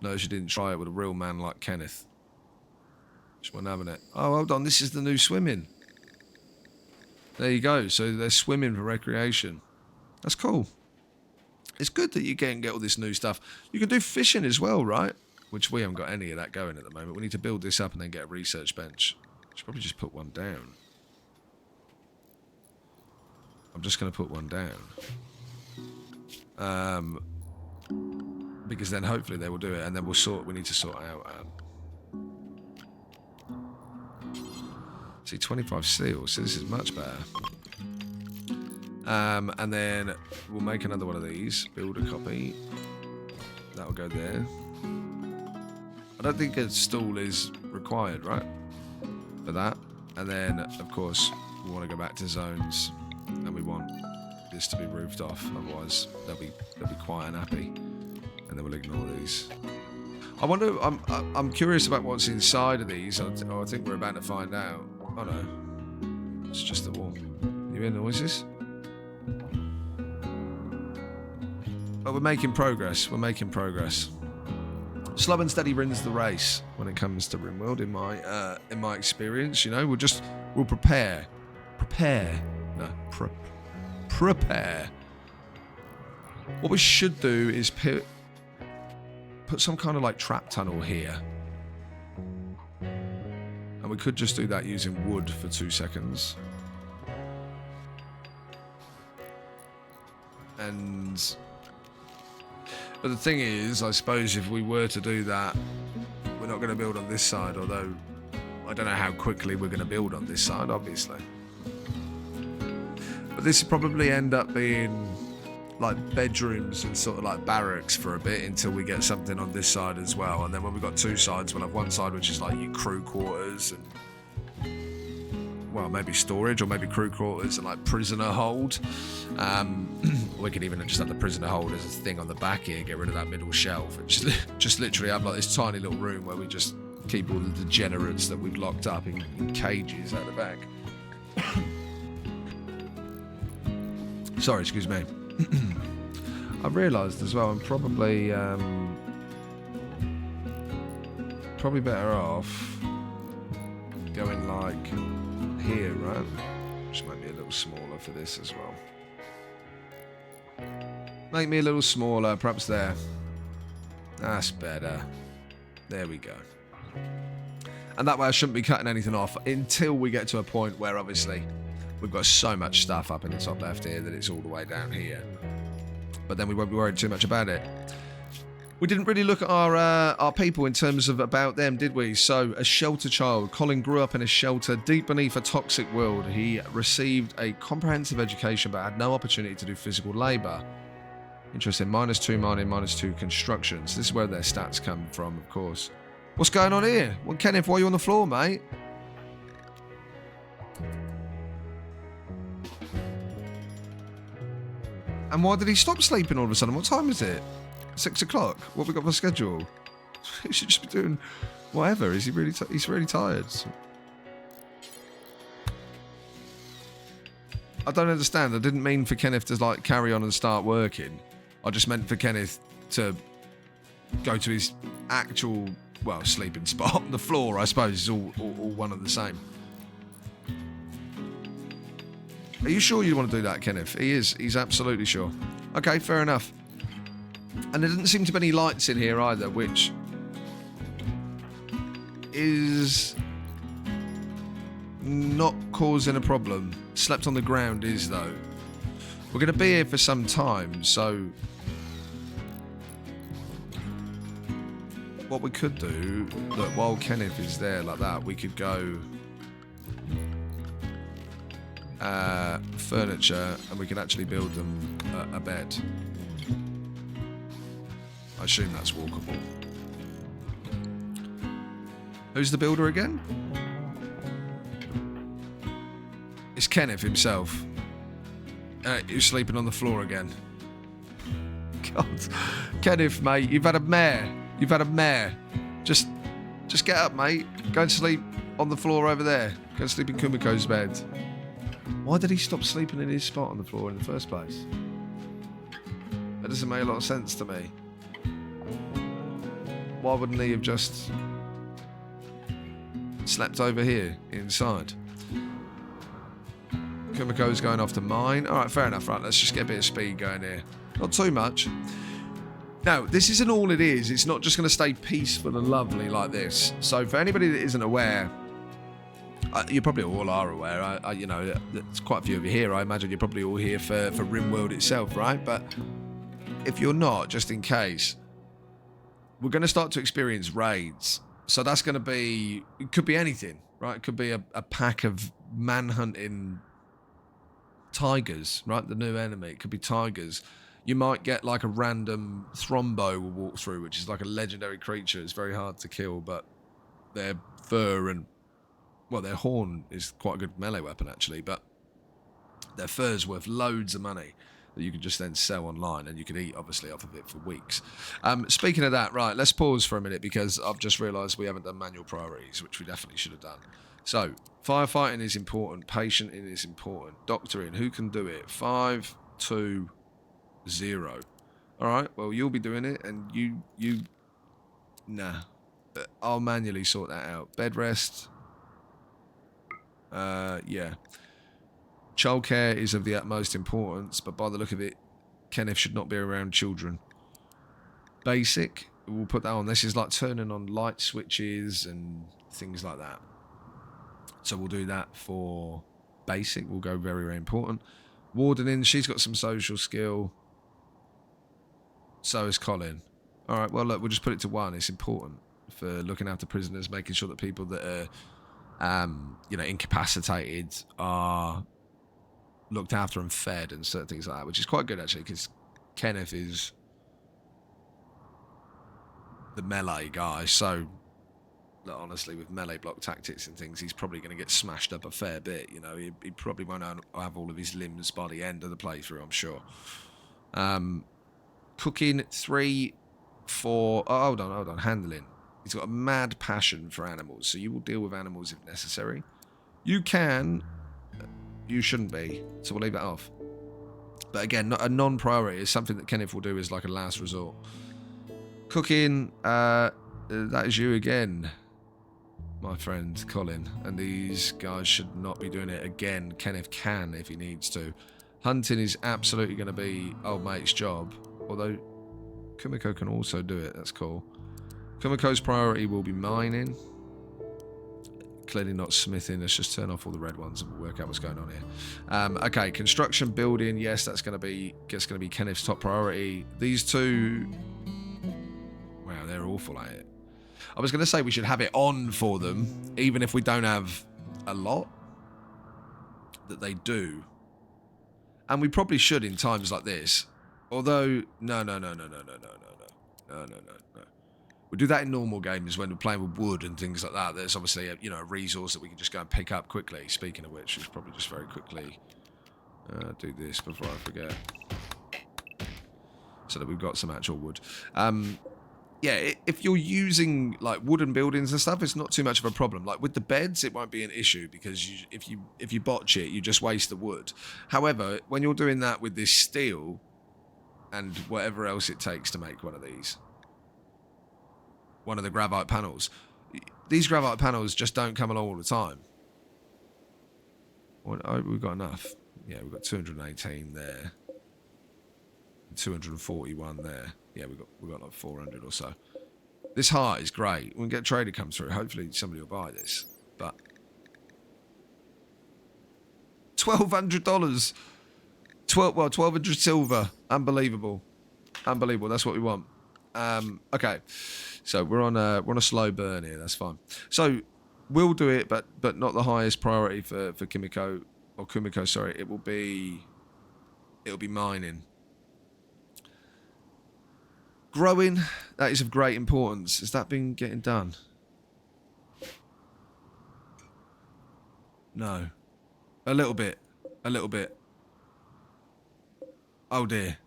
No, she didn't try it with a real man like Kenneth. She wasn't having it. Oh, hold on. This is the new swimming. There you go. So they're swimming for recreation. That's cool. It's good that you get all this new stuff. You can do fishing as well, right? Which we haven't got any of that going at the moment. We need to build this up and then get a research bench. Should probably just put one down. I'm just going to put one down. Because then hopefully they will do it, and then we need to sort out. See, 25 seals, so this is much better. And then we'll make another one of these, build a copy. That'll go there. I don't think a stall is required, right? For that. And then, of course, we want to go back to zones, and we want this to be roofed off, otherwise they'll be quite unhappy. And then we'll ignore these. I wonder, I'm curious about what's inside of these. I think we're about to find out. Oh no, it's just the wall. You hear noises? But we're making progress. We're making progress. Slow and steady wins the race when it comes to Rimworld. In my experience, you know, we'll prepare. What we should do is put some kind of like trap tunnel here. And we could just do that using wood for 2 seconds. But the thing is, I suppose if we were to do that, we're not going to build on this side, although I don't know how quickly we're going to build on this side, obviously. But this would probably end up being like bedrooms and sort of like barracks for a bit until we get something on this side as well. And then when we've got two sides, we'll have one side which is like your crew quarters and, well, maybe storage, or maybe crew quarters and like prisoner hold. We could even just have the prisoner hold as a thing on the back here, get rid of that middle shelf, and just literally have like this tiny little room where we just keep all the degenerates that we've locked up in cages out the back. Sorry, excuse me. I've realised as well I'm probably better off going like here, right? Which might be a little smaller for this as well. Make me a little smaller, perhaps there. That's better. There we go. And that way I shouldn't be cutting anything off until we get to a point where obviously we've got so much stuff up in the top left here that it's all the way down here. But then we won't be worried too much about it. We didn't really look at our people in terms of about them, did we? So, a shelter child. Colin grew up in a shelter deep beneath a toxic world. He received a comprehensive education but had no opportunity to do physical labour. Interesting. -2 mining, -2 construction. So this is where their stats come from, of course. What's going on here? Well, Kenneth, why are you on the floor, mate? And why did he stop sleeping all of a sudden? What time is it? 6 o'clock? What have we got for schedule? He should just be doing whatever. Is he really? He's really tired. I don't understand. I didn't mean for Kenneth to like carry on and start working. I just meant for Kenneth to go to his actual, well, sleeping spot on the floor. I suppose is all one and the same. Are you sure you want to do that, Kenneth? He is. He's absolutely sure. Okay, fair enough. And there doesn't seem to be any lights in here either, which is not causing a problem. Slept on the ground is, though. We're going to be here for some time, so what we could do, look, while Kenneth is there like that, we could go furniture, and we can actually build them a bed. I assume that's walkable. Who's the builder again? It's Kenneth himself. He's sleeping on the floor again. God. Kenneth, mate, you've had a mare. You've had a mare. Just get up, mate. Go and sleep on the floor over there. Go and sleep in Kumiko's bed. Why did he stop sleeping in his spot on the floor in the first place? That doesn't make a lot of sense to me. Why wouldn't he have just slept over here inside? Kumiko's going off to mine. All right, fair enough. Right, let's just get a bit of speed going here. Not too much. Now, this isn't all it is. It's not just going to stay peaceful and lovely like this. So for anybody that isn't aware, you probably all are aware. You know, there's quite a few of you here. I imagine you're probably all here for Rimworld itself, right? But if you're not, just in case, we're going to start to experience raids. So that's going to be, it could be anything, right? It could be a pack of manhunting tigers, right? The new enemy. It could be tigers. You might get like a random Thrombo will walk through, which is like a legendary creature. It's very hard to kill, but their fur and, well, their horn is quite a good melee weapon actually, but their fur's worth loads of money that you can just then sell online, and you can eat obviously off of it for weeks. Speaking of that, right, let's pause for a minute because I've just realised we haven't done manual priorities, which we definitely should have done. So firefighting is important, patienting is important, doctoring, who can do it? 5, 2, 0. All right, well, you'll be doing it, and you nah, I'll manually sort that out. Bed rest, yeah. Childcare is of the utmost importance, but by the look of it, Kenneth should not be around children. Basic, we'll put that on. This is like turning on light switches and things like that. So we'll do that for basic. We'll go very, very important. Wardening, she's got some social skill. So is Colin. All right, well, look, we'll just put it to 1. It's important for looking after prisoners, making sure that people that are, you know, incapacitated are looked after and fed and certain things like that, which is quite good actually, because Kenneth is the melee guy, so look, honestly, with melee block tactics and things, he's probably going to get smashed up a fair bit. You know, he probably won't have all of his limbs by the end of the playthrough, I'm sure. Cooking, 3, 4. Oh, hold on. Handling. He's got a mad passion for animals, so you will deal with animals if necessary. You can. You shouldn't be, so we'll leave that off. But again, a non-priority is something that Kenneth will do as like a last resort. Cooking, that is you again, my friend Colin, and these guys should not be doing it again. Kenneth can if he needs to. Hunting is absolutely going to be old mate's job, although Kumiko can also do it. That's cool. Kumiko's priority will be mining. Clearly not smithing. Let's just turn off all the red ones and we'll work out what's going on here. Okay, construction, building. Yes, that's going to be Kenneth's top priority. These two, wow, they're awful at it. I was going to say we should have it on for them, even if we don't have a lot that they do, and we probably should in times like this. Although, no. We do that in normal games when we're playing with wood and things like that. There's obviously a, you know, a resource that we can just go and pick up quickly. Speaking of which, we should probably just very quickly do this before I forget, so that we've got some actual wood. Yeah, if you're using like wooden buildings and stuff, it's not too much of a problem. Like with the beds, it won't be an issue because if you botch it, you just waste the wood. However, when you're doing that with this steel and whatever else it takes to make one of these, one of the gravite panels, these gravite panels just don't come along all the time. Oh, we've got enough. Yeah, we've got 218 there, 241 there. Yeah, we've got like 400 or so. This heart is great. We can get a trader come through. Hopefully somebody will buy this. But $1,200, 1,200 silver. Unbelievable. That's what we want. Okay, so we're on a slow burn here. That's fine. So we'll do it, but not the highest priority for Kumiko. Sorry. It'll be mining. Growing, that is of great importance. Has that been getting done? No. A little bit. Oh dear.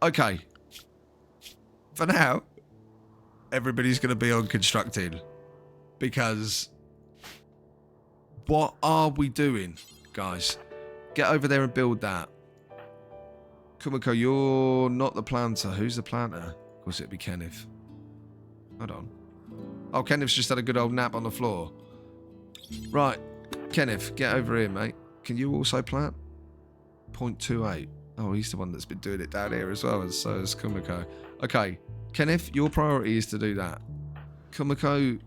Okay. For now, everybody's going to be on constructing. Because what are we doing, guys? Get over there and build that. Kumiko, you're not the planter. Who's the planter? Of course, it'd be Kenneth. Hold on. Oh, Kenneth's just had a good old nap on the floor. Right. Kenneth, get over here, mate. Can you also plant? 0.28. Oh, he's the one that's been doing it down here as well, and so is Kumiko. Okay. Kenneth, your priority is to do that. Kumiko,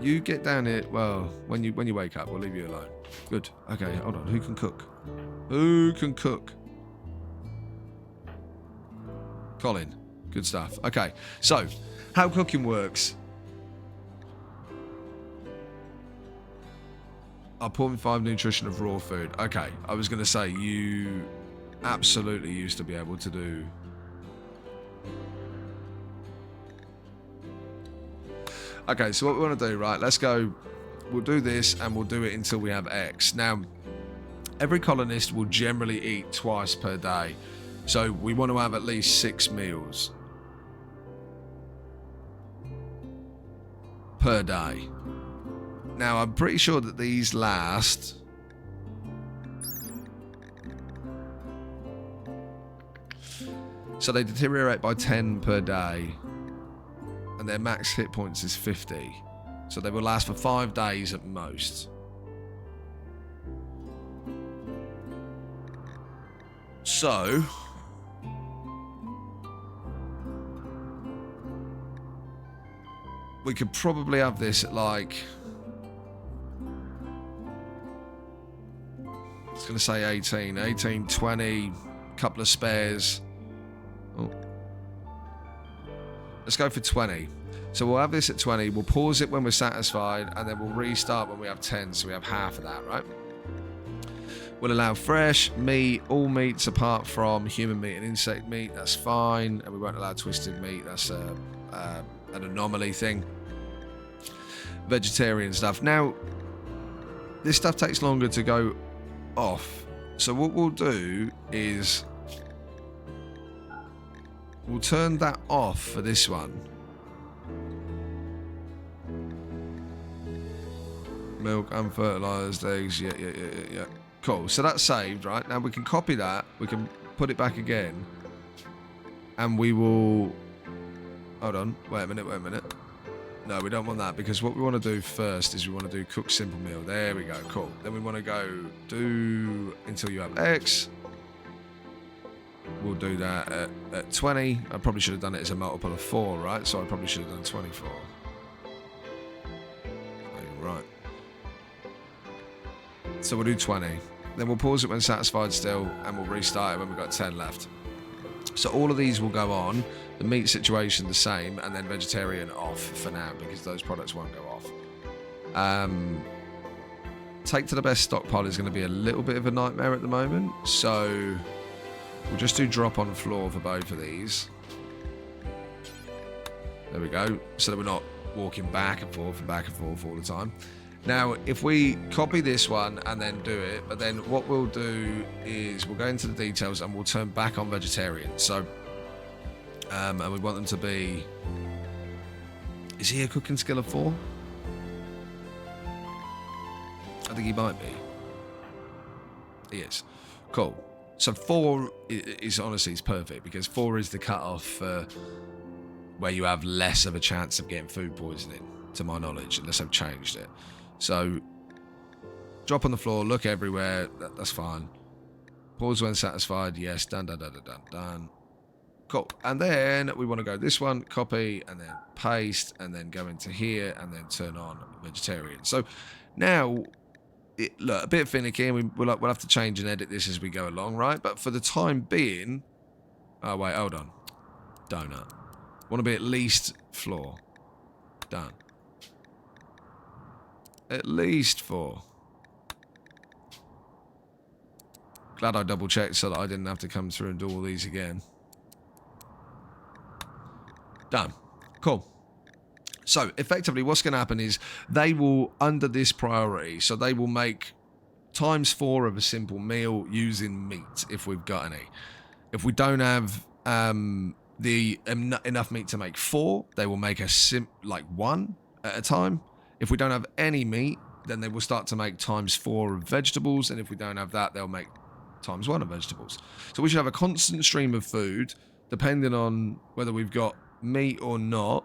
you get down here. Well, when you wake up, we'll leave you alone. Good. Okay, hold on. Who can cook? Who can cook? Colin. Good stuff. Okay, so how cooking works. I'll 0.5 nutrition of raw food. Okay, I was going to say, you absolutely used to be able to do... Okay, so what we want to do, right, let's go, we'll do this and we'll do it until we have X. Now, every colonist will generally eat twice per day, so we want to have at least 6 meals per day. Now, I'm pretty sure that these last... So they deteriorate by 10 per day. And their max hit points is 50. So they will last for 5 days at most. So... we could probably have this at like... I was going to say 18, 20, couple of spares. Oh. Let's go for 20. So we'll have this at 20. We'll pause it when we're satisfied, and then we'll restart when we have 10. So we have half of that, right? We'll allow fresh meat, all meats apart from human meat and insect meat. That's fine. And we won't allow twisted meat. That's an anomaly thing. Vegetarian stuff. Now, this stuff takes longer to go off. So what we'll do is we'll turn that off for this one. Milk, unfertilized eggs. Yeah. Cool. So that's saved, right? Now we can copy that. We can put it back again. And we will... Hold on. Wait a minute. No, we don't want that, because what we want to do first is we want to do cook simple meal. There we go. Cool. Then we want to go do until you have X. We'll do that at 20. I probably should have done it as a multiple of 4, right? So I probably should have done 24. Right. So we'll do 20. Then we'll pause it when satisfied still, and we'll restart it when we've got 10 left. So all of these will go on. The meat situation the same, and then vegetarian off for now, because those products won't go off. Take to the best stockpile is going to be a little bit of a nightmare at the moment. So we'll just do drop on floor for both of these. There we go. So that we're not walking back and forth all the time. Now, if we copy this one and then do it, but then what we'll do is we'll go into the details and we'll turn back on vegetarian. So, and we want them to be... Is he a cooking skill of 4? I think he might be. He is. Cool. So 4 is honestly is perfect, because 4 is the cutoff for where you have less of a chance of getting food poisoning, to my knowledge, unless I've changed it. So drop on the floor, look everywhere, that's fine. Pause when satisfied, yes, done. Cool. And then we want to go this one, copy, and then paste, and then go into here, and then turn on vegetarian. So now, look, a bit finicky, and we'll have to change and edit this as we go along, right? But for the time being... Oh, wait, hold on. Donut. Want to be at least floor. Done. At least 4. Glad I double checked so that I didn't have to come through and do all these again. Done. Cool. So effectively what's going to happen is they will, under this priority, so they will make ×4 of a simple meal using meat if we've got any. If we don't have enough meat to make 4, they will make a 1 at a time. If we don't have any meat, then they will start to make ×4 of vegetables, and if we don't have that, they'll make ×1 of vegetables. So we should have a constant stream of food, depending on whether we've got meat or not,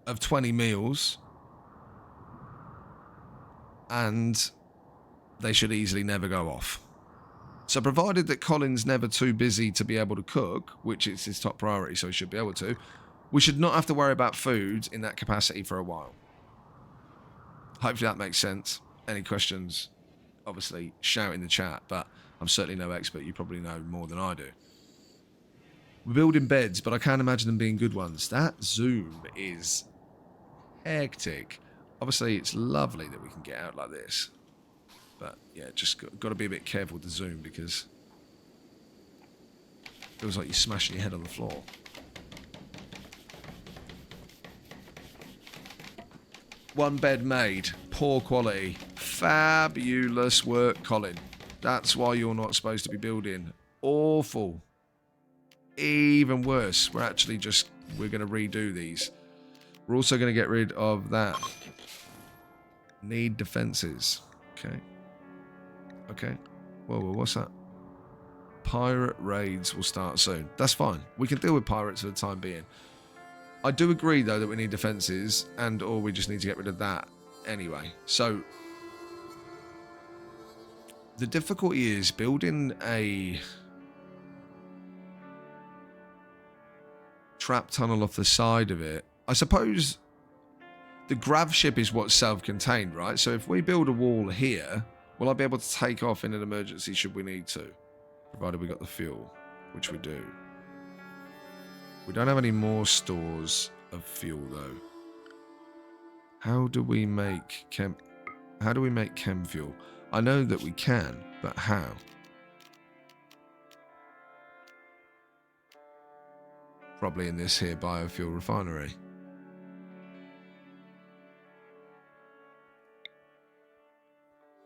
of 20 meals. And they should easily never go off. So provided that Colin's never too busy to be able to cook, which is his top priority, so he should be able to, we should not have to worry about food in that capacity for a while. Hopefully that makes sense. Any questions, obviously, shout in the chat, but I'm certainly no expert. You probably know more than I do. We're building beds, but I can't imagine them being good ones. That zoom is hectic. Obviously, it's lovely that we can get out like this. But, yeah, just got to be a bit careful with the zoom because it feels like you're smashing your head on the floor. One bed made. Poor quality. Fabulous work, Colin. That's why you're not supposed to be building. Awful. Even worse. We're going to redo these. We're also going to get rid of that. Need defenses. Okay. Okay. Whoa, what's that? Pirate raids will start soon. That's fine. We can deal with pirates for the time being. I do agree, though, that we need defenses, or we just need to get rid of that anyway. So, the difficulty is building a trap tunnel off the side of it. I suppose the Grav Ship is what's self-contained, right? So if we build a wall here, will I be able to take off in an emergency should we need to? Provided we got the fuel, which we do. We don't have any more stores of fuel, though. How do we make chem fuel? I know that we can, but how? Probably in this here biofuel refinery.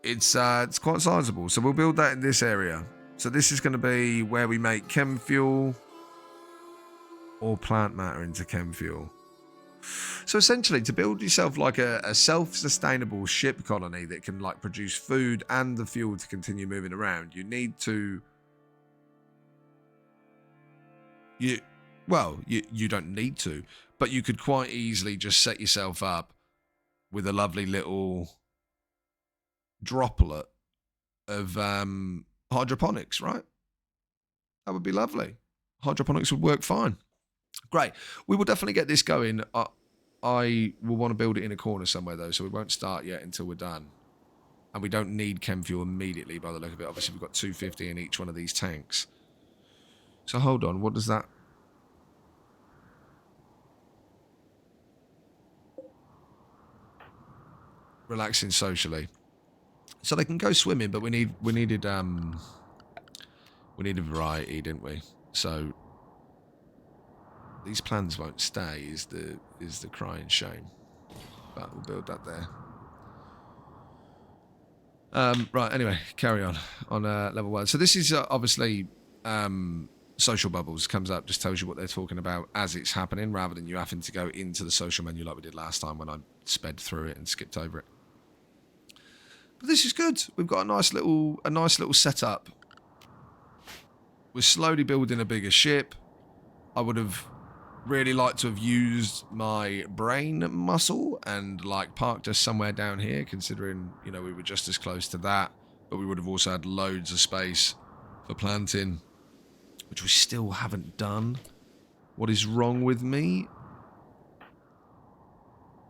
It's quite sizable, so we'll build that in this area. So this is going to be where we make chem fuel or plant matter into chem fuel. So essentially, to build yourself like a self-sustainable ship colony that can like produce food and the fuel to continue moving around, you need to. You don't need to, but you could quite easily just set yourself up with a lovely little droplet of hydroponics, right? That would be lovely. Hydroponics would work fine. Great. We will definitely get this going. I will want to build it in a corner somewhere, though, so we won't start yet until we're done. And we don't need chem fuel immediately by the look of it. Obviously, we've got 250 in each one of these tanks. So hold on. What does that... Relaxing socially. So they can go swimming, but we needed variety, didn't we? So these plans won't stay is the crying shame. But we'll build that there. Right, anyway, carry on level 1. So this is obviously social bubbles comes up, just tells you what they're talking about as it's happening, rather than you having to go into the social menu like we did last time when I sped through it and skipped over it. But this is good. We've got a nice little setup. We're slowly building a bigger ship. I would have really liked to have used my brain muscle and like parked us somewhere down here, considering, you know, we were just as close to that, but we would have also had loads of space for planting, which we still haven't done. What is wrong with me?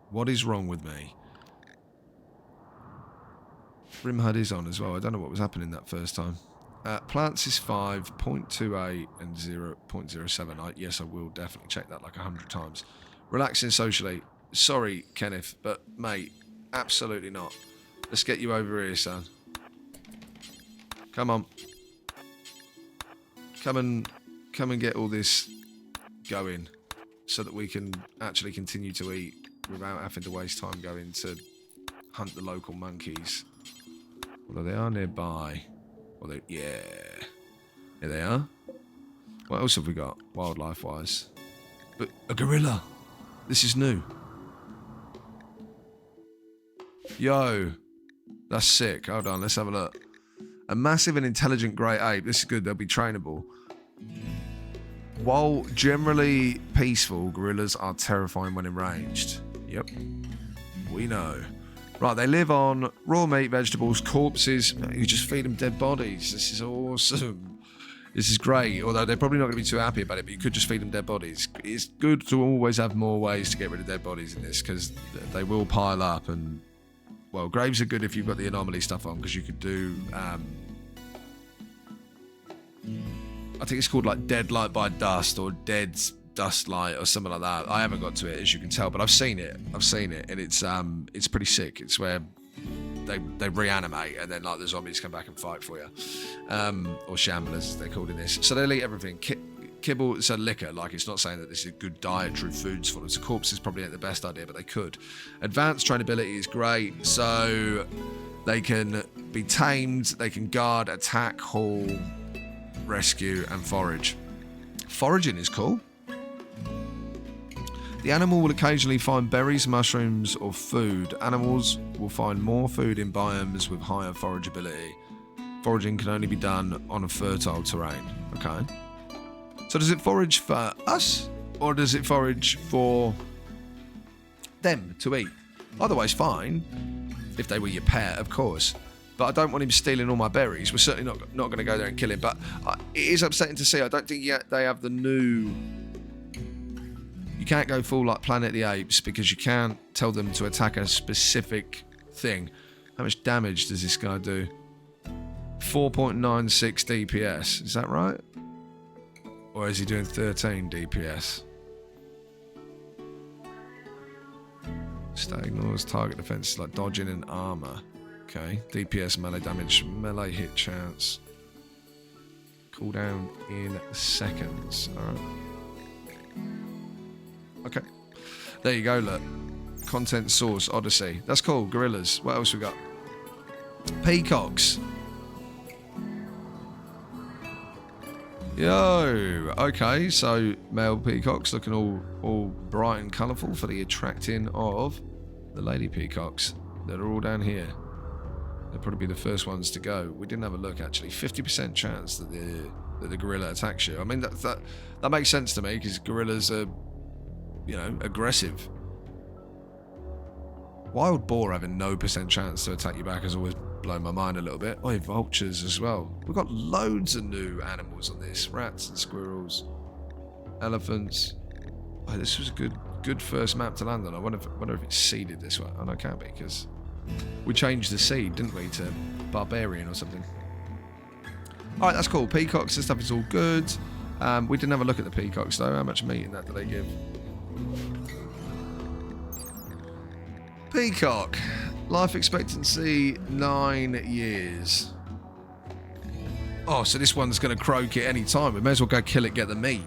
What is wrong with me? Rim HUD is on as well. I don't know what was happening that first time. Plants is 5, 0.28 and 0.07. Yes, I will definitely check that like 100 times. Relaxing socially. Sorry, Kenneth, but mate, absolutely not. Let's get you over here, son. Come on. Come and get all this going so that we can actually continue to eat without having to waste time going to hunt the local monkeys. Although they are nearby. Well, yeah. Here they are. What else have we got, wildlife-wise? But a gorilla. This is new. Yo. That's sick. Hold on, let's have a look. A massive and intelligent grey ape. This is good. They'll be trainable. While generally peaceful, gorillas are terrifying when enraged. Yep. We know. Right, they live on raw meat, vegetables, corpses. You just feed them dead bodies. This is awesome. This is great, although they're probably not going to be too happy about it, but you could just feed them dead bodies. It's good to always have more ways to get rid of dead bodies in this, because they will pile up. And, well, graves are good if you've got the anomaly stuff on, because you could do... I think it's called, like, dead light by dust, or dead dust light, or something like that. I haven't got to it, as you can tell, but I've seen it, and it's pretty sick. It's where... They reanimate, and then like the zombies come back and fight for you, or shamblers as they're called in this. So they'll eat everything. Kibble, it's a liquor. Like, it's not saying that this is good dietary foods for them. So corpses probably ain't the best idea, but they could. Advanced trainability is great, so they can be tamed. They can guard, attack, haul, rescue, and forage. Foraging is cool. The animal will occasionally find berries, mushrooms, or food. Animals will find more food in biomes with higher forageability. Foraging can only be done on a fertile terrain. Okay. So does it forage for us, or does it forage for them to eat? Either way's fine, if they were your pet, of course. But I don't want him stealing all my berries. We're certainly not going to go there and kill him. But it is upsetting to see. I don't think yet they have the new... You can't go full like Planet of the Apes, because you can't tell them to attack a specific thing. How much damage does this guy do? 4.96 DPS. Is that right? Or is he doing 13 DPS? Stat ignores target defense like dodging and armor. Okay. DPS, melee damage, melee hit chance. Cooldown in seconds. Alright. Okay. There you go, look. Content source, Odyssey. That's cool. Gorillas. What else we got? Peacocks. Yo. Okay, so male peacocks looking all bright and colourful for the attracting of the lady peacocks that are all down here. They'll probably be the first ones to go. We didn't have a look, actually. 50% chance that the gorilla attacks you. I mean, that makes sense to me, because gorillas are... you know, aggressive. Wild boar having no % chance to attack you back has always blown my mind a little bit. Oh, vultures as well. We've got loads of new animals on this. Rats and squirrels. Elephants. Oh, this was a good first map to land on. I wonder if it's seeded this way. Oh, no, it can't be, because we changed the seed, didn't we, to barbarian or something. Alright, that's cool. Peacocks and stuff is all good. We didn't have a look at the peacocks, though. How much meat in that do they give? Peacock. Life expectancy 9 years. Oh, so this one's going to croak at any time. We may as well go kill it, get the meat.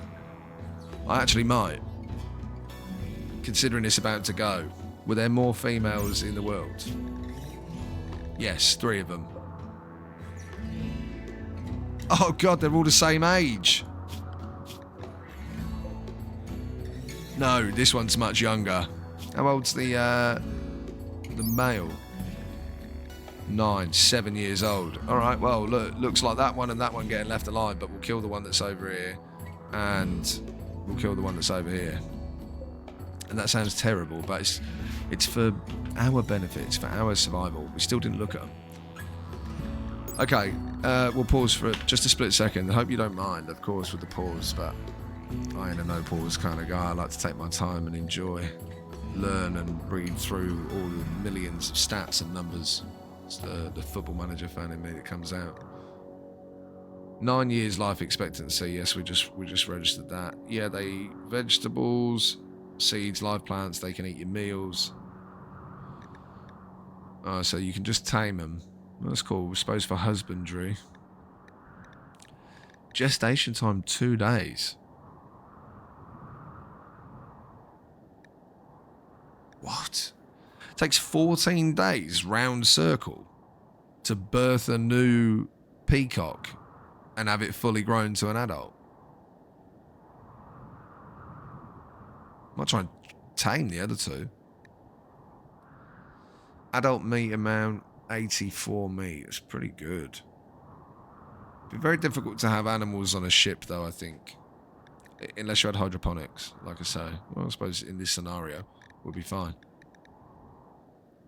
I actually might. Considering it's about to go. Were there more females in the world? Yes, 3 of them. Oh god, they're all the same age. No, this one's much younger. How old's the male? 7 years old. Alright, well, look, looks like that one and that one getting left alive, but we'll kill the one that's over here, and we'll kill the one that's over here. And that sounds terrible, but it's for our benefit, it's for our survival. We still didn't look at them. Okay, we'll pause for just a split second. I hope you don't mind, of course, with the pause, but I ain't a no-pause kind of guy. I like to take my time and enjoy, learn and read through all the millions of stats and numbers. It's the football manager fan in me that comes out. 9 years life expectancy. Yes, we just registered that. Yeah, they eat vegetables, seeds, live plants. They can eat your meals. Oh, so you can just tame them. That's cool. We're supposed for husbandry. Gestation time 2 days. What? It takes 14 days round circle to birth a new peacock and have it fully grown to an adult. I might try and tame the other 2. Adult meat amount 84 meat. It's pretty good. It'd be very difficult to have animals on a ship, though, I think. Unless you had hydroponics, like I say. Well, I suppose in this scenario, we'll be fine.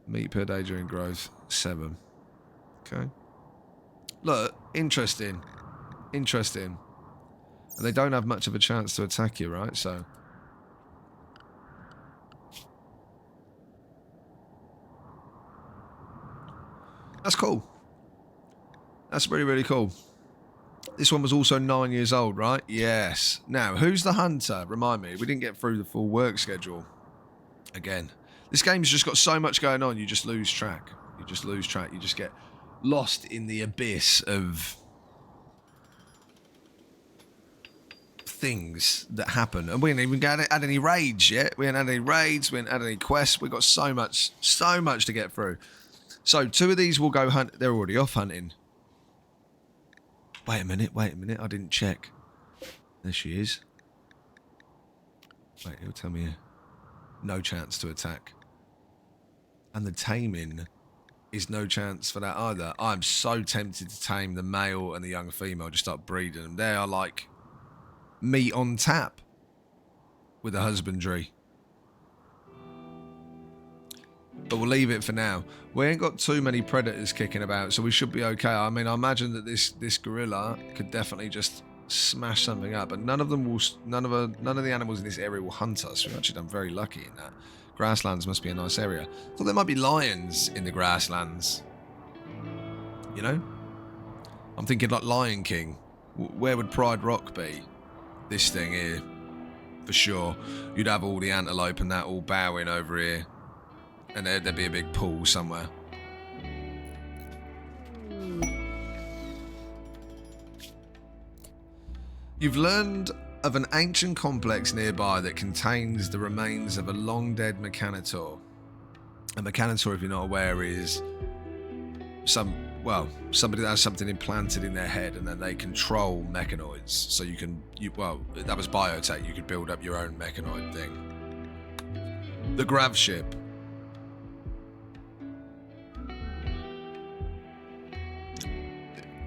Meat per day during growth, 7. Okay. Look, interesting. Interesting. And they don't have much of a chance to attack you, right? So... that's cool. That's really, really cool. This one was also 9 years old, right? Yes. Now, who's the hunter? Remind me. We didn't get through the full work schedule. Again. This game's just got so much going on, you just lose track. You just lose track. You just get lost in the abyss of things that happen. And we ain't even had any raids yet. We ain't had any raids. We ain't had any quests. We've got so much to get through. So, 2 of these will go hunt. They're already off hunting. Wait a minute. I didn't check. There she is. Wait, he'll tell me here. No chance to attack. And the taming is no chance for that either. I'm so tempted to tame the male and the young female. Just start breeding them. They are like meat on tap with the husbandry. But we'll leave it for now. We ain't got too many predators kicking about, so we should be okay. I mean, I imagine that this gorilla could definitely just smash something up, but none of the animals in this area will hunt us. We've actually done very lucky in that. Grasslands must be a nice area. I thought there might be lions in the grasslands. You know? I'm thinking like Lion King. Where would Pride Rock be? This thing here. For sure. You'd have all the antelope and that all bowing over here. And there'd be a big pool somewhere. You've learned of an ancient complex nearby that contains the remains of a long-dead mechanoid. A mechanoid, if you're not aware, is somebody that has something implanted in their head and then they control mechanoids. So that was biotech. You could build up your own mechanoid thing. The Grav Ship.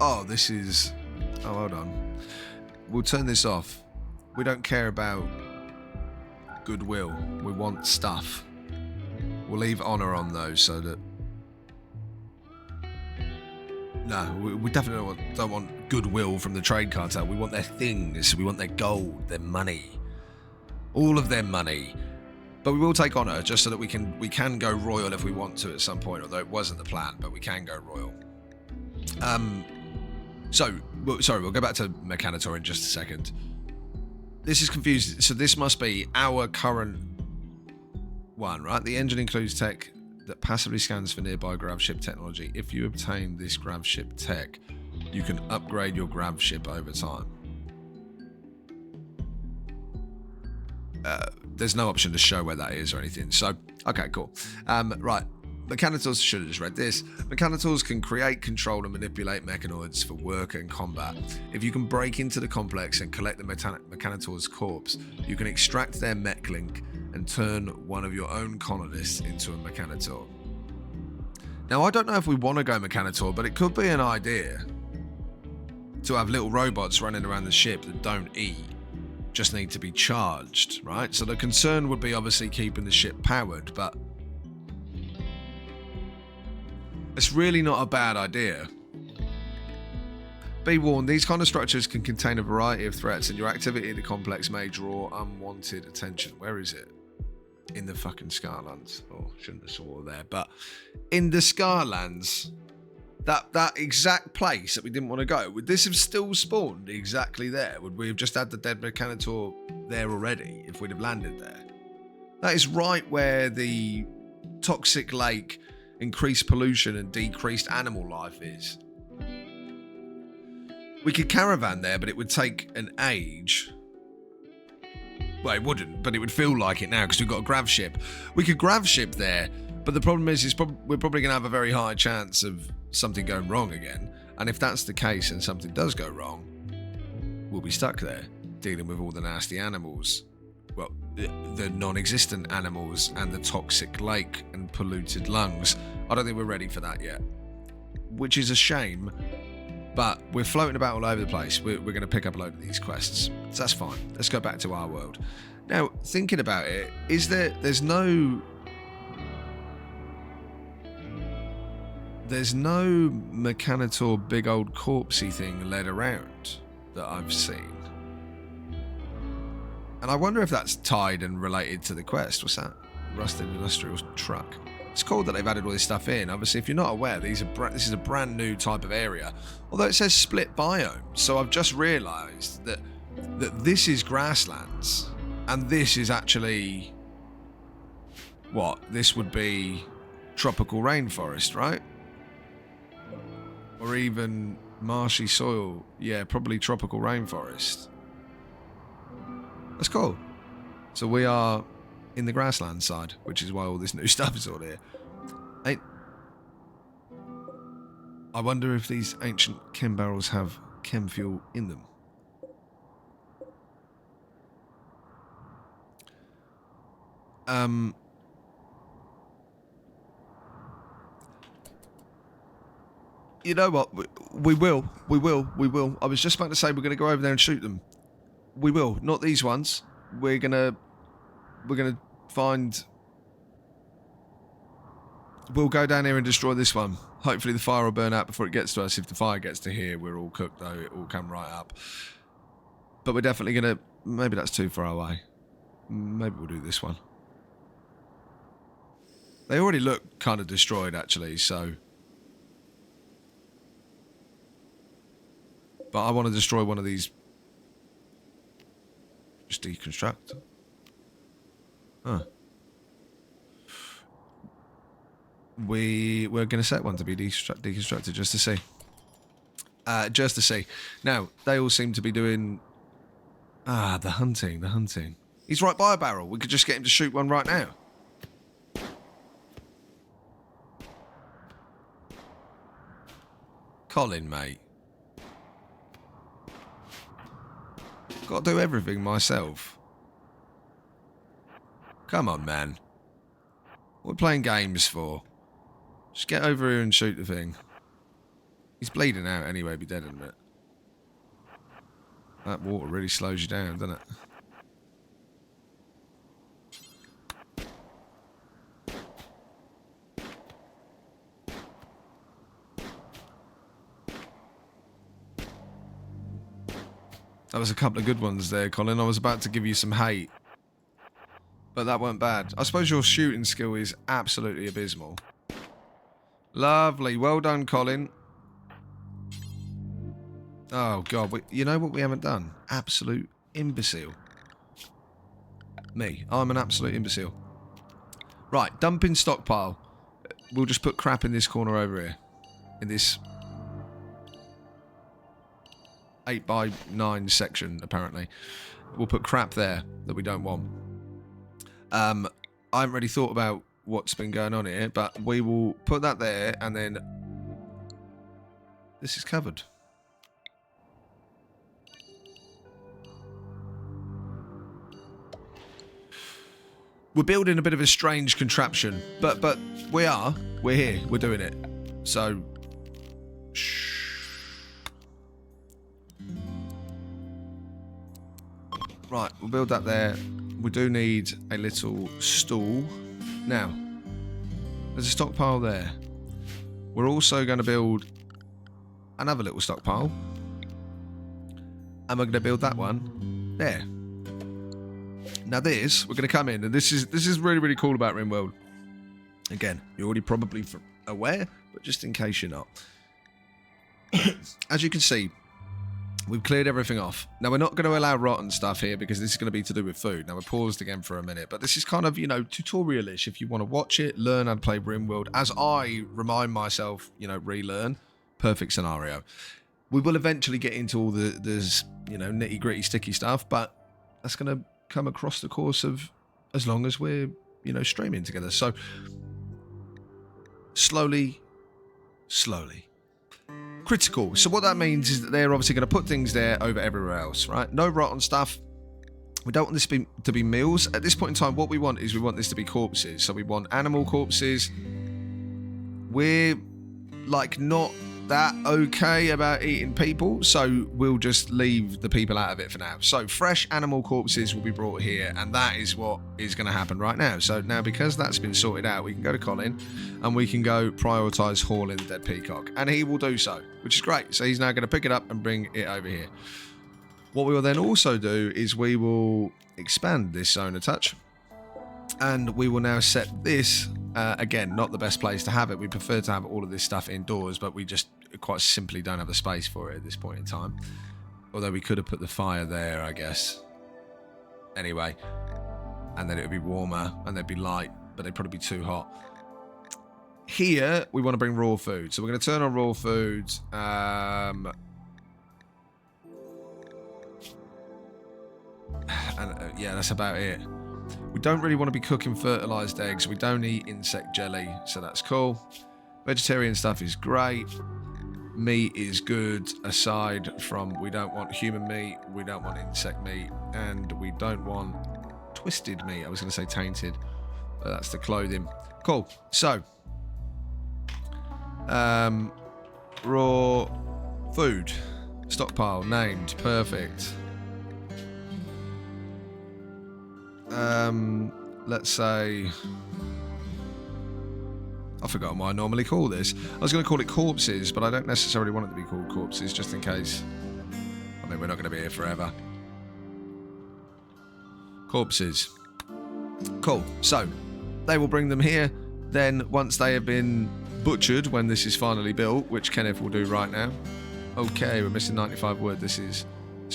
Oh, this is... oh, hold on. We'll turn this off. We don't care about goodwill. We want stuff. We'll leave honor on those so that... no, we definitely don't want goodwill from the trade cartel. We want their things. We want their gold, their money. All of their money. But we will take honor just so that we can go royal if we want to at some point, although it wasn't the plan, but we can go royal. Sorry, we'll go back to Mechanitor in just a second. This is confusing. So this must be our current one, right? The engine includes tech that passively scans for nearby Grav Ship technology. If you obtain this Grav Ship tech, you can upgrade your Grav Ship over time. There's no option to show where that is or anything. So, okay, cool. Right. Mechanitors, should have just read this. Mechanitors can create, control, and manipulate mechanoids for work and combat. If you can break into the complex and collect the Mechanitor's corpse, you can extract their mech link and turn one of your own colonists into a Mechanitor. Now, I don't know if we want to go Mechanitor, but it could be an idea to have little robots running around the ship that don't eat, just need to be charged, right? So the concern would be obviously keeping the ship powered, but it's really not a bad idea. Be warned, these kind of structures can contain a variety of threats, and your activity in the complex may draw unwanted attention. Where is it? In the fucking Scarlands. Oh, shouldn't have saw there. But in the Scarlands, that exact place that we didn't want to go, would this have still spawned exactly there? Would we have just had the dead Mechanitor there already if we'd have landed there? That is right where the toxic lake, increased pollution and decreased animal life is. We could caravan there, but it would take an age. Well, it wouldn't, but it would feel like it now because we've got a Grav Ship. We could Grav Ship there, but the problem is we're probably going to have a very high chance of something going wrong again. And if that's the case and something does go wrong, we'll be stuck there, dealing with all the nasty animals. Well, the non-existent animals and the toxic lake and polluted lungs. I don't think we're ready for that yet, which is a shame But we're floating about all over the place. We're going to pick up a load of these quests. So that's fine. Let's go back to our world. Now, thinking about it, there's no Mechanitor big old corpsey thing led around that I've seen. And I wonder if that's tied and related to the quest. What's that? Rusted industrial truck. It's cool that they've added all this stuff in. Obviously, if you're not aware, this is a brand new type of area. Although it says split biome. So I've just realised that this is grasslands. And this is actually... what? This would be tropical rainforest, right? Or even marshy soil. Yeah, probably tropical rainforest. That's cool. So we are in the grassland side, which is why all this new stuff is all here. I wonder if these ancient chem barrels have chem fuel in them. You know what? We will. I was just about to say we're going to go over there and shoot them. We will. Not these ones. We're gonna find... We'll go down here and destroy this one. Hopefully the fire will burn out before it gets to us. If the fire gets to here, we're all cooked though. It will come right up. But we're definitely going to... Maybe that's too far away. Maybe we'll do this one. They already look kind of destroyed actually, so... But I want to destroy one of these. Just deconstruct. Huh. We're going to set one to be deconstructed just to see. Just to see. Now, they all seem to be doing... the hunting. He's right by a barrel. We could just get him to shoot one right now. Colin, mate. Got to do everything myself. Come on, man. What are we playing games for? Just get over here and shoot the thing. He's bleeding out anyway, be dead in a minute. That water really slows you down, doesn't it? That was a couple of good ones there, Colin. I was about to give you some hate. But that weren't bad. I suppose your shooting skill is absolutely abysmal. Lovely. Well done, Colin. Oh, God. You know what we haven't done? Absolute imbecile. Me. I'm an absolute imbecile. Right. Dumping stockpile. We'll just put crap in this corner over here. In this... 8x9 section, apparently. We'll put crap there that we don't want. I haven't really thought about what's been going on here, but we will put that there, and then this is covered. We're building a bit of a strange contraption, but we're here, we're doing it. So, shh. Right, we'll build that there. We do need a little stool. Now, there's a stockpile there. We're also going to build another little stockpile. And we're going to build that one there. Now this, we're going to come in, and this is really, really cool about Rimworld. Again, you're already probably aware, but just in case you're not. As you can see, we've cleared everything off. Now, we're not going to allow rotten stuff here because this is going to be to do with food. Now, we're paused again for a minute, but this is kind of, you know, tutorial-ish. If you want to watch it, learn how to play Rimworld, as I remind myself, you know, relearn. Perfect scenario. We will eventually get into all the you know, nitty-gritty, sticky stuff, but that's going to come across the course of as long as we're, you know, streaming together. So, slowly. Critical. So what that means is that they're obviously going to put things there over everywhere else, right? No rotten stuff. We don't want this to be meals. At this point in time, what we want this to be corpses. So we want animal corpses. We're like not that okay about eating people, so we'll just leave the people out of it for now. So fresh animal corpses will be brought here, and that is what is going to happen right now. So now, because that's been sorted out, we can go to Colin and we can go prioritise hauling the dead peacock, and he will do so, which is great. So he's now going to pick it up and bring it over here. What we will then also do is we will expand this zone a touch, and we will now set this, again, not the best place to have it. We prefer to have all of this stuff indoors, but we just quite simply don't have the space for it at this point in time. Although we could have put the fire there, I guess. Anyway, and then it would be warmer, and they'd be light, but they'd probably be too hot. Here, we want to bring raw food. So we're going to turn on raw food. And yeah, that's about it. We don't really want to be cooking fertilized eggs. We don't eat insect jelly, so that's cool. Vegetarian stuff is great. Meat is good, aside from we don't want human meat, we don't want insect meat, and we don't want twisted meat. I was going to say tainted, but that's the clothing. Cool. So, raw food. Stockpile named. Perfect. Let's say, I've forgotten what I normally call this. I was going to call it corpses, but I don't necessarily want it to be called corpses, just in case. I mean, we're not going to be here forever. Corpses. Cool. So, they will bring them here. Then, once they have been butchered, when this is finally built, which Kenneth will do right now. Okay, we're missing 95 wood. It's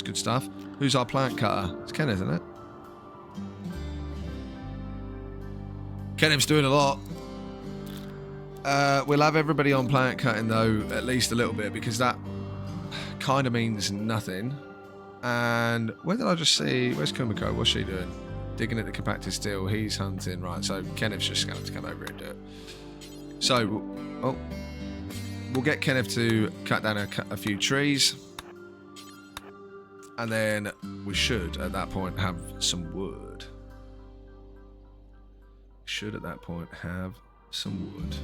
good stuff. Who's our plant cutter? It's Kenneth, isn't it? Kenneth's doing a lot. We'll have everybody on plant cutting, though, at least a little bit, because that kind of means nothing. And where did I just see? Where's Kumiko? What's she doing? Digging at the compacted steel. He's hunting. Right, so Kenneth's just going to come over and do it. So, we'll get Kenneth to cut down a few trees. And then we should, at that point, have some wood. Should, at that point, have some wood.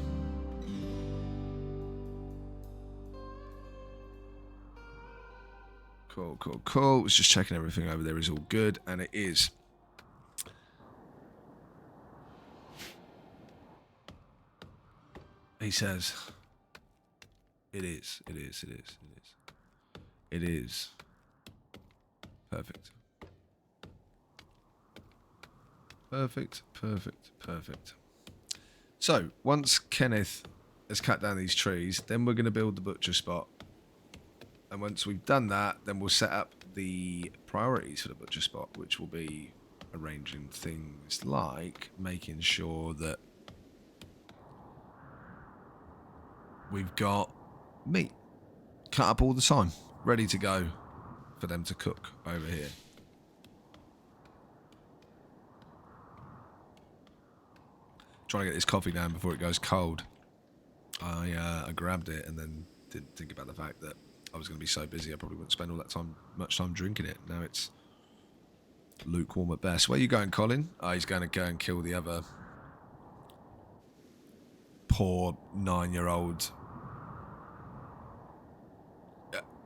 Cool, cool, cool. It's just checking everything over there is all good, and it is. He says, it is, it is, it is, it is. It is. Perfect. Perfect, perfect, perfect. So, once Kenneth has cut down these trees, then we're going to build the butcher spot. And once we've done that, then we'll set up the priorities for the butcher spot, which will be arranging things like making sure that we've got meat cut up all the time, ready to go for them to cook over here. Trying to get this coffee down before it goes cold. I grabbed it and then didn't think about the fact that I was going to be so busy I probably wouldn't spend all that much time drinking it. Now it's lukewarm at best. Where are you going, Colin? Oh, he's going to go and kill the other poor 9-year-old.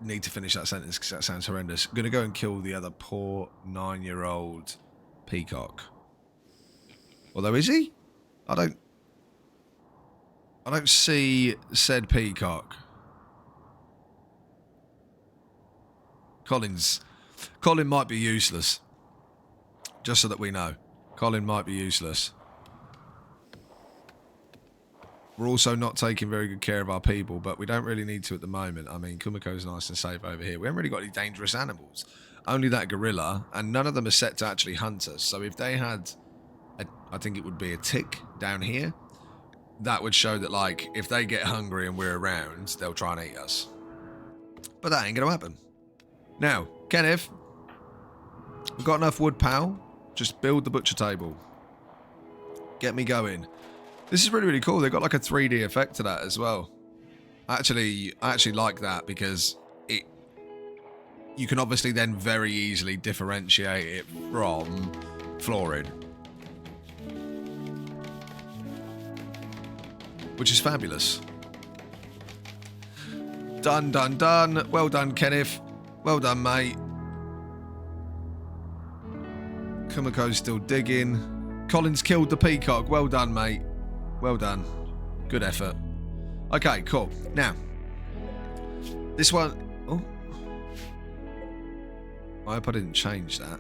Need to finish that sentence because that sounds horrendous. Going to go and kill the other poor 9-year-old peacock. Although, is he? I don't see said peacock. Colin might be useless. Just so that we know. Colin might be useless. We're also not taking very good care of our people, but we don't really need to at the moment. I mean, Kumiko's nice and safe over here. We haven't really got any dangerous animals. Only that gorilla, and none of them are set to actually hunt us. So if they had, I think it would be a tick down here, that would show that, like, if they get hungry and we're around, they'll try and eat us. But that ain't going to happen. Now, Kenneth, we've got enough wood, pal. Just build the butcher table. Get me going. This is really, really cool. They've got like a 3D effect to that as well. I actually like that because you can obviously then very easily differentiate it from flooring. Which is fabulous. Done, done, done. Well done, Kenneth. Well done, mate. Kumako's still digging. Colin's killed the peacock. Well done, mate. Well done. Good effort. Okay, cool. Now, this one... Oh. I hope I didn't change that.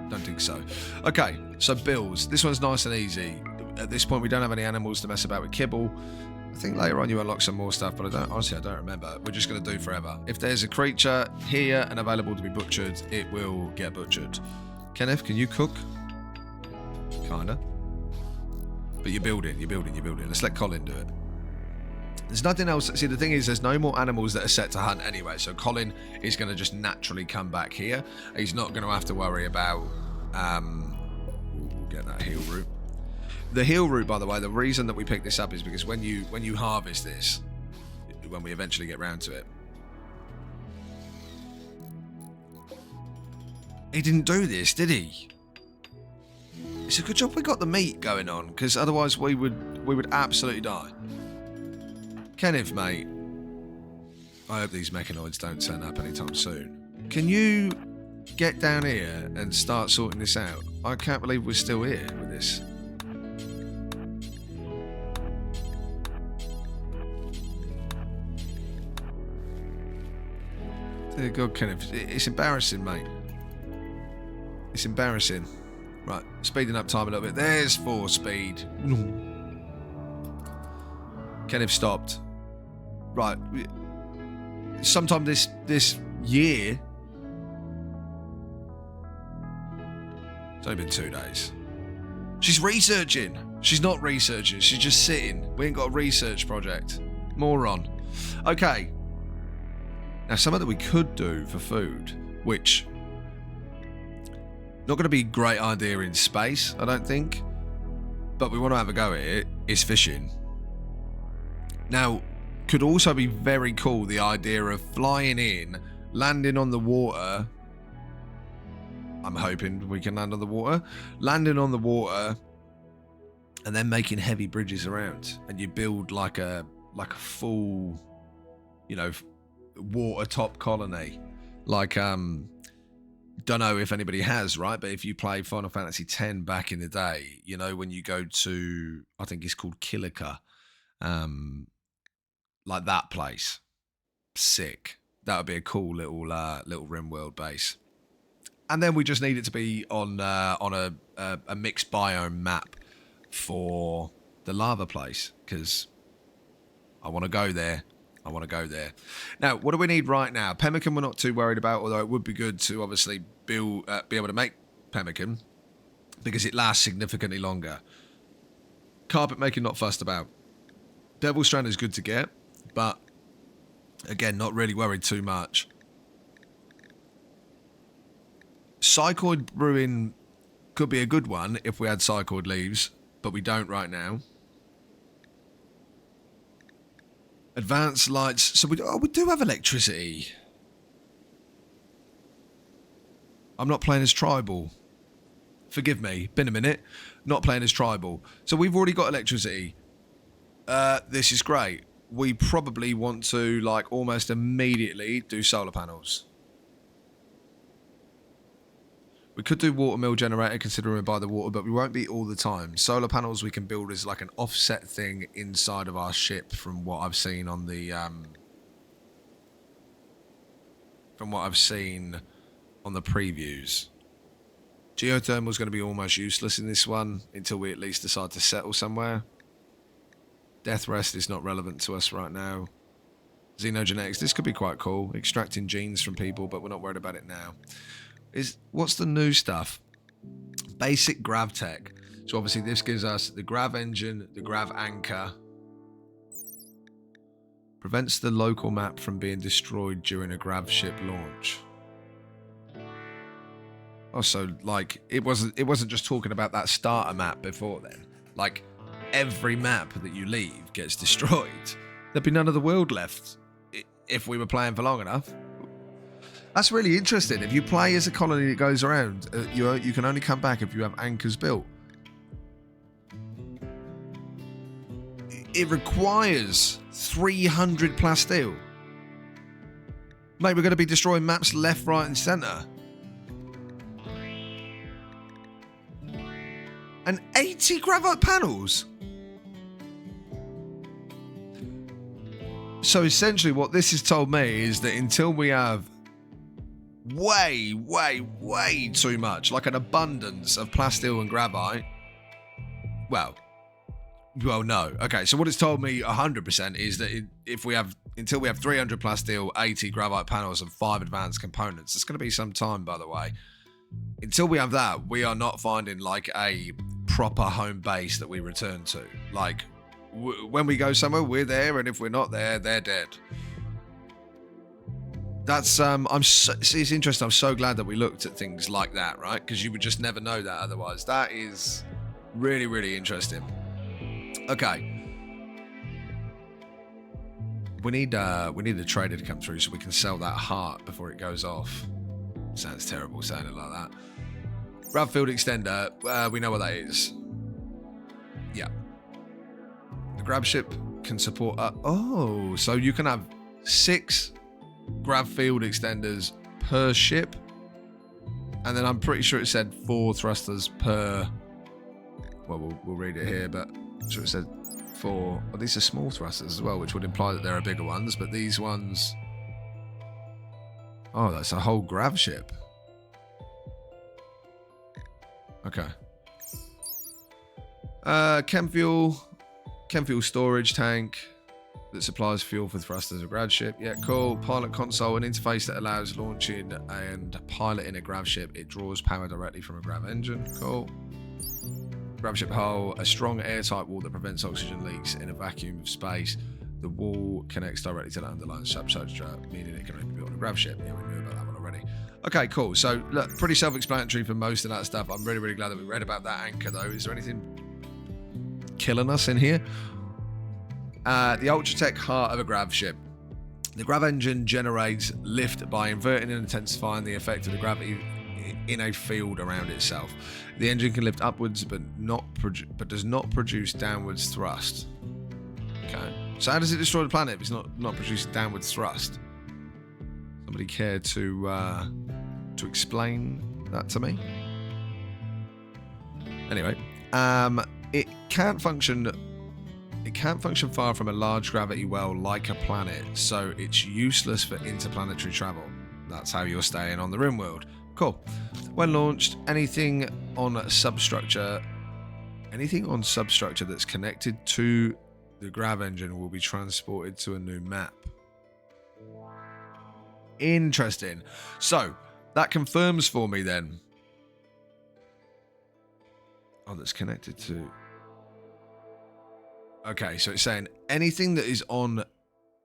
Don't think so. Okay, so bills. This one's nice and easy. At this point, we don't have any animals to mess about with kibble. I think later on you unlock some more stuff, but honestly, I don't remember. We're just going to do forever. If there's a creature here and available to be butchered, it will get butchered. Kenneth, can you cook? Kinda. But you're building. Let's let Colin do it. There's nothing else. See, the thing is, there's no more animals that are set to hunt anyway, so Colin is going to just naturally come back here. He's not going to have to worry about... we'll get that heal route. The heal route, by the way, the reason that we picked this up is because when you harvest this, when we eventually get round to it, he didn't do this, did he? It's a good job we got the meat going on, because otherwise we would absolutely die. Kenneth, mate, I hope these mechanoids don't turn up anytime soon. Can you get down here and start sorting this out? I can't believe we're still here with this. Dear God, Kenneth, it's embarrassing, mate. It's embarrassing. Right, speeding up time a little bit. There's 4 speed. Kenneth stopped. Right. Sometime this year. It's only been 2 days. She's researching. She's not researching. She's just sitting. We ain't got a research project. Moron. Okay. Now, something that we could do for food, which not going to be a great idea in space, I don't think, but we want to have a go at it, is fishing. Now, could also be very cool, the idea of flying in, landing on the water. I'm hoping we can land on the water. Landing on the water, and then making heavy bridges around, and you build like a full, you know, water top colony. Like don't know if anybody has, right? But if you play Final Fantasy X back in the day, you know, when you go to, I think it's called Kilika, like that place, sick. That would be a cool little Rimworld base. And then we just need it to be on a mixed biome map for the lava place, because I want to go there. Now, what do we need right now? Pemmican we're not too worried about, although it would be good to obviously be able to make pemmican, because it lasts significantly longer. Carpet making, not fussed about. Devil Strand is good to get, but again, not really worried too much. Psychoid brewing could be a good one if we had psychoid leaves, but we don't right now. Advanced lights. So we do have electricity. I'm not playing as tribal. Forgive me. Been a minute. Not playing as tribal. So we've already got electricity. This is great. We probably want to, like, almost immediately do solar panels. We could do water mill generator considering we buy the water, but we won't be all the time. Solar panels we can build as like an offset thing inside of our ship, from what I've seen on the previews. Geothermal is going to be almost useless in this one until we at least decide to settle somewhere. Death rest is not relevant to us right now. Xenogenetics, this could be quite cool. Extracting genes from people, but we're not worried about it now. What's the new stuff? Basic grav tech. So obviously this gives us the grav engine, the grav anchor. Prevents the local map from being destroyed during a grav ship launch. Also, like, it wasn't just talking about that starter map before then. Like, every map that you leave gets destroyed. There'd be none of the world left if we were playing for long enough. That's really interesting. If you play as a colony that goes around, you can only come back if you have anchors built. It requires 300 plasteel. Mate, we're going to be destroying maps left, right, and centre. And 80 gravite panels. So essentially what this has told me is that until we have way too much, like an abundance of plasteel and gravite, well, no. Okay, so what it's told me 100% is that until we have 300 plasteel, 80 gravite panels, and 5 advanced components, it's going to be some time, by the way. Until we have that, we are not finding like a proper home base that we return to. Like, when we go somewhere, we're there, and if we're not there, they're dead. That's it's interesting. I'm so glad that we looked at things like that, right? Because you would just never know that otherwise. That is really interesting. Okay. We need a trader to come through so we can sell that heart before it goes off. Sounds terrible saying it like that. Grav field extender, we know what that is. Yeah. The Grav ship can support oh, so you can have 6 Grav field extenders per ship. And then I'm pretty sure it said 4 thrusters per, well, we'll read it here, but I'm sure it said 4. Well, these are small thrusters as well, which would imply that there are bigger ones, but these ones, oh, that's a whole Grav ship. Okay. Chem fuel storage tank that supplies fuel for thrusters of Grav ship. Yeah, cool. Pilot console, an interface that allows launching and piloting a Grav ship. It draws power directly from a Grav engine. Cool. Grav ship hull, a strong airtight wall that prevents oxygen leaks in a vacuum of space. The wall connects directly to the underlying substructure, meaning it can only be built on a Grav ship. Yeah, we knew about that one already. Okay, cool. So, look, pretty self-explanatory for most of that stuff. I'm really glad that we read about that anchor, though. Is there anything killing us in here? The Ultratech heart of a Grav ship. The Grav engine generates lift by inverting and intensifying the effect of the gravity in a field around itself. The engine can lift upwards, but does not produce downwards thrust. Okay. So how does it destroy the planet if it's not producing downwards thrust? Somebody care to explain that to me? Anyway, it can't function far from a large gravity well like a planet, so it's useless for interplanetary travel. That's how you're staying on the Rimworld. Cool. When launched, anything on substructure that's connected to the Grav engine will be transported to a new map. Interesting. So that confirms for me then. Oh, that's connected to. Okay, so it's saying anything that is on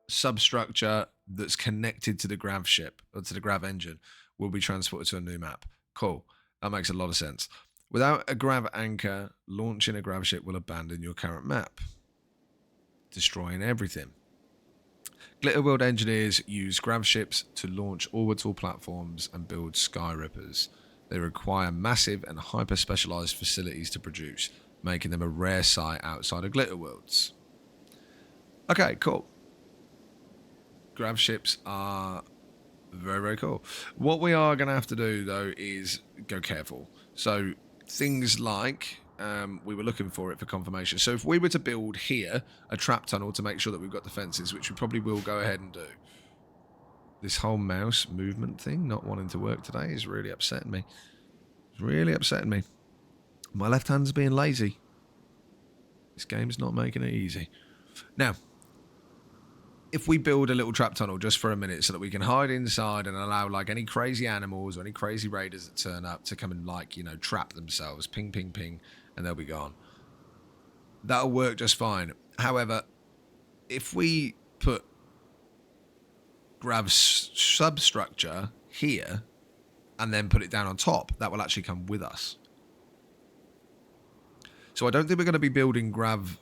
substructure that's connected to the Grav ship or to the Grav engine will be transported to a new map. Cool. That makes a lot of sense. Without a Grav anchor, launching a Grav ship will abandon your current map, destroying everything. Glitterworld engineers use Grav ships to launch orbital platforms and build sky rippers. They require massive and hyper-specialized facilities to produce, making them a rare sight outside of Glitterworlds. Okay, cool. Grav ships are very cool. What we are going to have to do, though, is go careful. So things like, we were looking for it for confirmation. So if we were to build here a trap tunnel to make sure that we've got defenses, which we probably will go ahead and do. This whole mouse movement thing not wanting to work today is really upsetting me. It's really upsetting me. My left hand's being lazy. This game's not making it easy. Now, if we build a little trap tunnel just for a minute so that we can hide inside and allow like any crazy animals or any crazy raiders that turn up to come and like, you know, trap themselves, ping, ping, ping, and they'll be gone. That'll work just fine. However, if we put Grav's substructure here and then put it down on top, that will actually come with us. So I don't think we're going to be building Grav,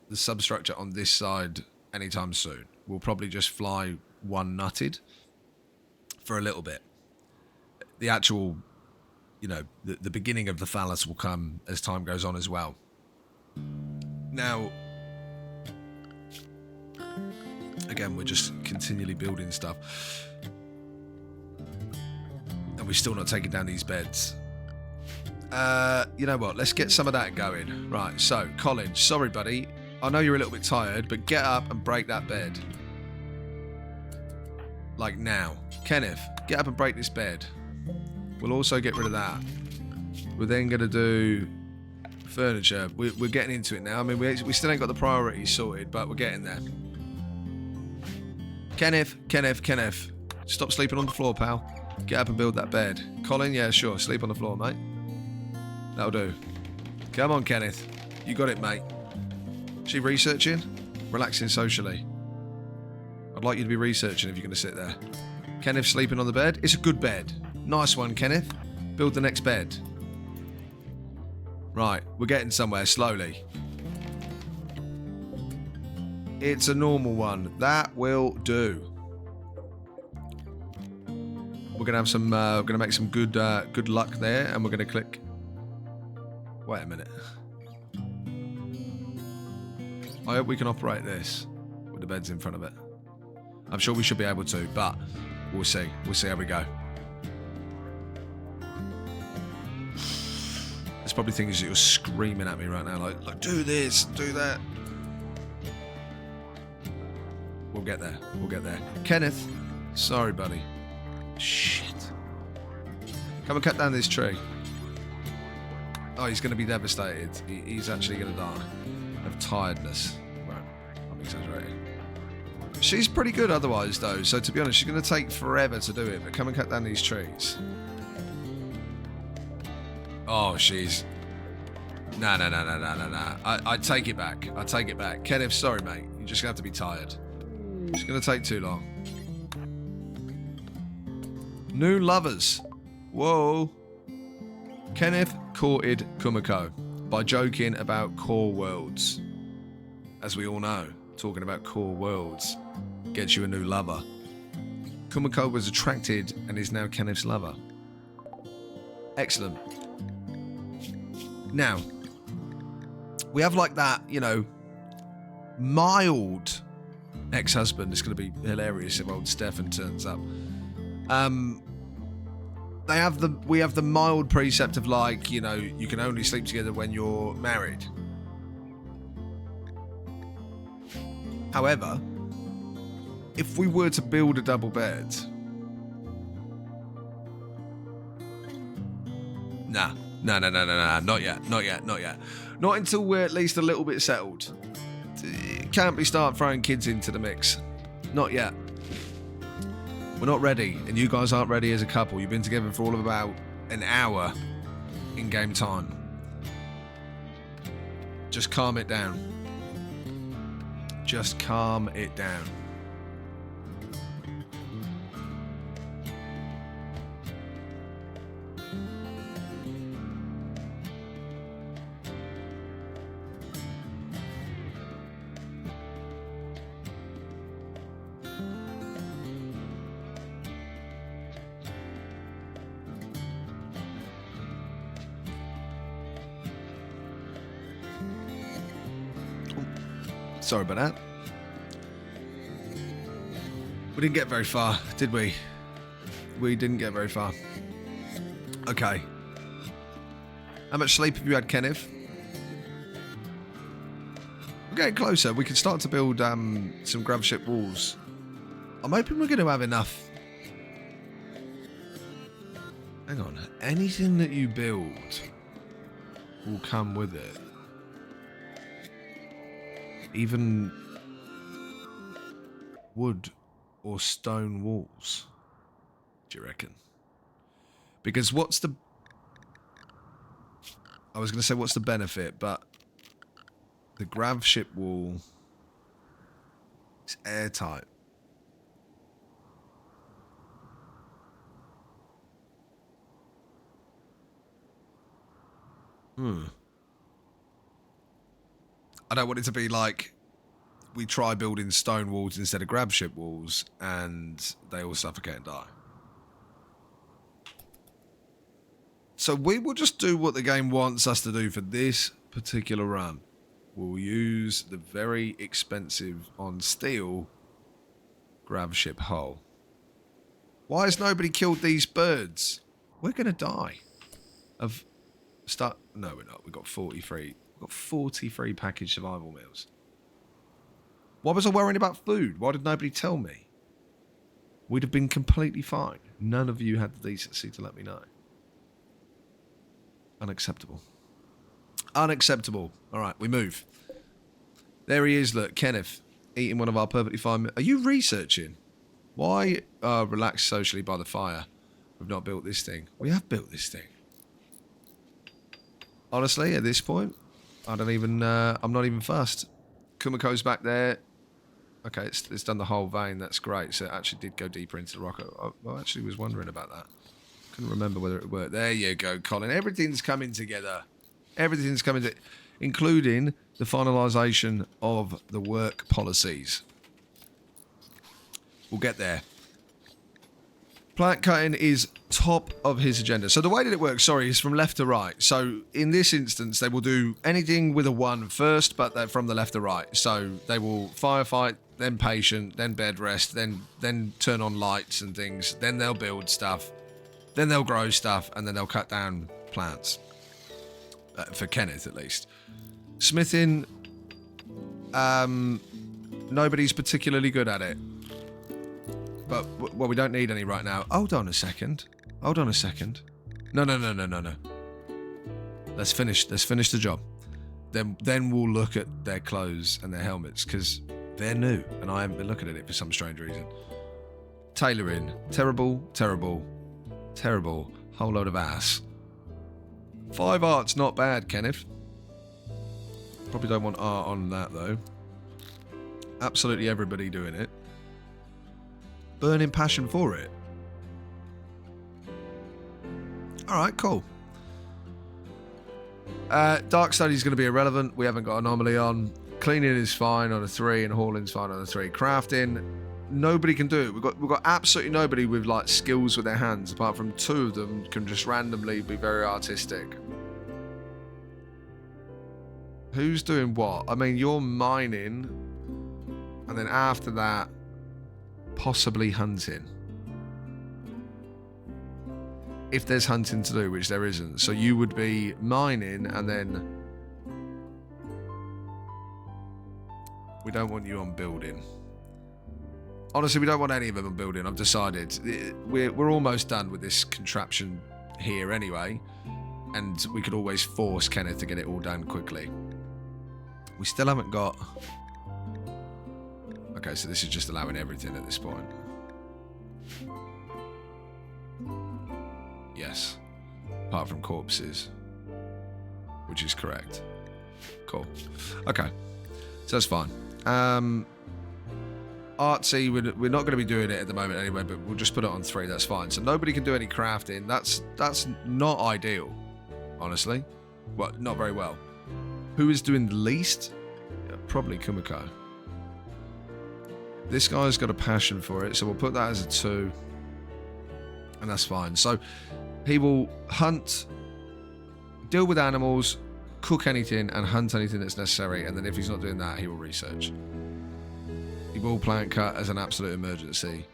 the substructure on this side anytime soon. We'll probably just fly one nutted for a little bit. The actual, you know, the beginning of the phallus will come as time goes on as well. Now, Again, we're just continually building stuff. And we're still not taking down these beds. You know what? Let's get some of that going. Right, so, Colin, sorry, buddy. I know you're a little bit tired, but get up and break that bed. Like now. Kenneth, get up and break this bed. We'll also get rid of that. We're then going to do furniture. We're getting into it now. I mean, we still ain't got the priorities sorted, but we're getting there. Kenneth. Stop sleeping on the floor, pal. Get up and build that bed. Colin, yeah, sure. Sleep on the floor, mate. That'll do. Come on, Kenneth. You got it, mate. She researching? Relaxing socially. I'd like you to be researching if you're going to sit there. Kenneth sleeping on the bed? It's a good bed. Nice one, Kenneth. Build the next bed. Right, we're getting somewhere slowly. It's a normal one. That will do. We're gonna have some. We're gonna make some good luck there, and we're gonna click. Wait a minute. I hope we can operate this with the beds in front of it. I'm sure we should be able to, but we'll see. We'll see how we go. There's probably things that you're screaming at me right now, like do this, do that. We'll get there. We'll get there. Kenneth, sorry, buddy. Shit. Come and cut down this tree. Oh, he's going to be devastated. He's actually going to die of tiredness. Right, I'm exaggerating. She's pretty good otherwise, though. So to be honest, she's going to take forever to do it. But come and cut down these trees. Oh, she's... No. I take it back. I take it back. Kenneth, sorry, mate. You're just going to have to be tired. It's going to take too long. New lovers. Whoa. Kenneth courted Kumiko by joking about core worlds. As we all know, talking about core worlds gets you a new lover. Kumiko was attracted and is now Kenneth's lover. Excellent. Now, we have like that, you know, mild ex-husband. It's going to be hilarious if old Stefan turns up. We have the mild precept of like, you know, you can only sleep together when you're married. However, if we were to build a double bed, nah, not yet. Not until we're at least a little bit settled. Can't be start throwing kids into the mix. Not yet. We're not ready, and you guys aren't ready as a couple. You've been together for all of about an hour in game time. Just calm it down. Just calm it down. Sorry about that. We didn't get very far, did we? We didn't get very far. Okay. How much sleep have you had, Kenneth? We're getting closer. We can start to build some Grav Ship walls. I'm hoping we're going to have enough. Hang on. Anything that you build will come with it. Even wood or stone walls, do you reckon? Because what's the... I was going to say what's the benefit, but the Grav Ship wall is airtight. I don't want it to be like we try building stone walls instead of Grav Ship walls and they all suffocate and die. So we will just do what the game wants us to do for this particular run. We'll use the very expensive on steel Grav Ship hull. Why has nobody killed these birds? We're going to die. No, we're not. We've got 43. We've got 43 packaged survival meals. Why was I worrying about food? Why did nobody tell me? We'd have been completely fine. None of you had the decency to let me know. Unacceptable. Unacceptable. All right, we move. There he is, look, Kenneth, eating one of our perfectly fine... Are you researching? Why relax socially by the fire? We've not built this thing. We have built this thing. Honestly, at this point, I don't even... I'm not even fussed. Kumiko's back there. Okay, it's done the whole vein. That's great. So it actually did go deeper into the rock. I actually was wondering about that. Couldn't remember whether it worked. There you go, Colin. Everything's coming together. Everything's coming together, including the finalisation of the work policies. We'll get there. Plant cutting is top of his agenda. So the way that it works, sorry, is from left to right. So in this instance, they will do anything with a 1 first, but they're from the left to right. So they will firefight, then patient, then bed rest, then turn on lights and things. Then they'll build stuff. Then they'll grow stuff, and then they'll cut down plants. For Kenneth, at least. Smithing, nobody's particularly good at it. But, well, we don't need any right now. Hold on a second. Hold on a second. No. Let's finish the job. Then we'll look at their clothes and their helmets, because they're new, and I haven't been looking at it for some strange reason. Tailoring. Terrible. Whole load of ass. 5 art's not bad, Kenneth. Probably don't want art on that, though. Absolutely everybody doing it. Burning passion for it. Alright, cool. Dark study is going to be irrelevant. We haven't got anomaly on. Cleaning is fine on a 3 and hauling's fine on a 3. Crafting, nobody can do it. We've got absolutely nobody with like skills with their hands, apart from 2 of them can just randomly be very artistic. Who's doing what? I mean, you're mining, and then after that, possibly hunting. If there's hunting to do, which there isn't. So you would be mining, and then... We don't want you on building. Honestly, we don't want any of them on building. I've decided. We're almost done with this contraption here anyway. And we could always force Kenneth to get it all done quickly. We still haven't got... Okay, so this is just allowing everything at this point. Yes. Apart from corpses. Which is correct. Cool. Okay. So that's fine. Artsy, we're not going to be doing it at the moment anyway, but we'll just put it on 3. That's fine. So nobody can do any crafting. That's not ideal, honestly. Well, not very well. Who is doing the least? Yeah, probably Kumiko. This guy's got a passion for it, so we'll put that as a 2. And that's fine. So he will hunt, deal with animals, cook anything, and hunt anything that's necessary. And then if he's not doing that, he will research. He will plant cut as an absolute emergency.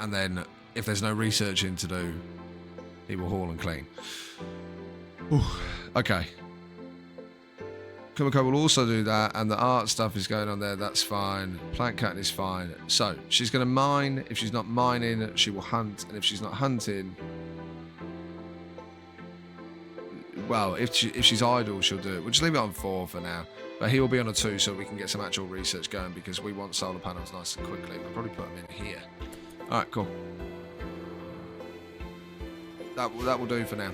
And then if there's no researching to do, he will haul and clean. Ooh, okay. Kumiko will also do that, and the art stuff is going on there. That's fine. Plant cutting is fine. So she's going to mine. If she's not mining, she will hunt. And if she's not hunting, well, if she's idle, she'll do it. We'll just leave it on 4 for now. But he will be on a 2 so we can get some actual research going, because we want solar panels nice and quickly. We'll probably put them in here. All right, cool. That will do for now.